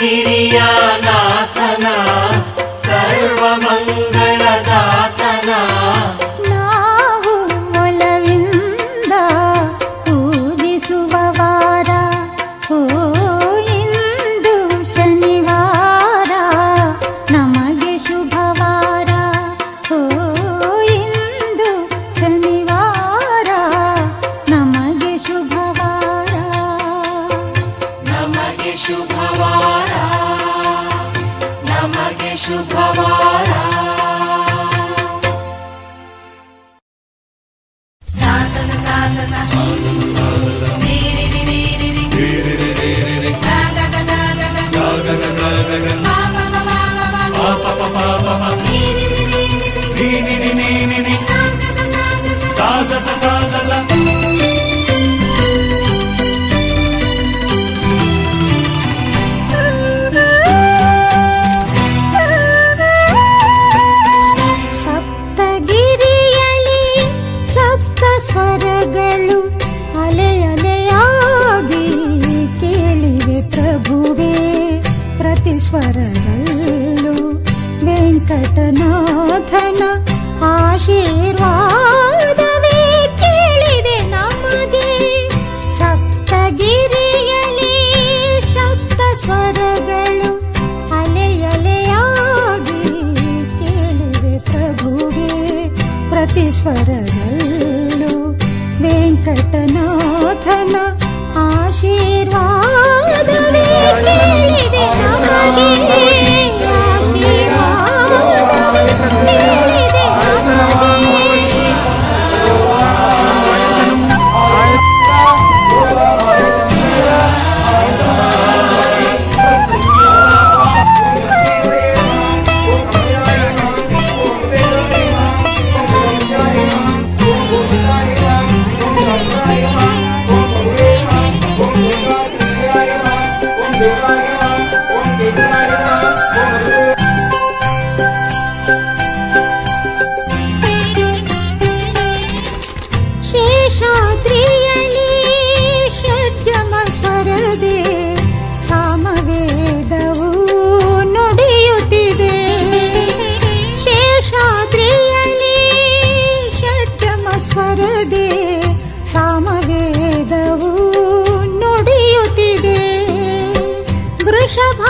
ಗಿರಿಯಾನಾಥನ ಸರ್ವಮಂಗಳದಾತನ ನಾವು ಒಲವಿಂದ ಪೂಜಿಸುವವಾರ. ಇಂದು ಶನಿವಾರ ನಮಗೆ ಶುಭವಾರ. ಇಂದು ಶನಿವಾರ ನಮಗೆ ಶುಭವಾರ. ನಮಗೆ ಶುಭವಾರ, ನಮಗೆ ಶುಭವಾರ. ಸಪ್ತಗಿರಿಯಲಿ ಸಪ್ತ ಸ್ವರಗಳು ಅಲೆ ಅಲೆಯಾಗಿ ಕೇಳಿವೆ ಪ್ರಭುವೇ. ಪ್ರತಿ ಸ್ವರದಲ್ಲೂ ವೆಂಕಟನಾಥನ ಆಶೀರ್ವಾದವೇ ಕೇಳಿದೆ ನಮಗೆ. ಸಪ್ತಗಿರಿಯಲಿ ಸಪ್ತ ಸ್ವರಗಳು ಅಲೆ ಅಲೆಯಾಗಿ ಕೇಳಿವೆ ಪ್ರಭುವೇ. ಪ್ರತಿ ಸ್ವರದಲ್ಲೂ ವೆಂಕಟನಾಥನ ಆಶೀರ್ವಾದವೇ ಕೇಳಿದೆ ನಮಗೆ. ಆಶೀರ್ವಾದವೇ ಕೇಳಿದೆ ನಮಗೆ. ಶೇಷಾದ್ರಿಯಲಿ ಷಡ್ಜಮ ಸ್ವರದೆ ಸಾಮವೇದವು ನುಡಿಯುತ್ತಿದೆ. ಶೇಷಾದ್ರಿಯಲಿ ಷಡ್ಜಮ ಸ್ವರದೆ ಸಾಮವೇದವು ನುಡಿಯುತ್ತಿದೆ. ವೃಷಭ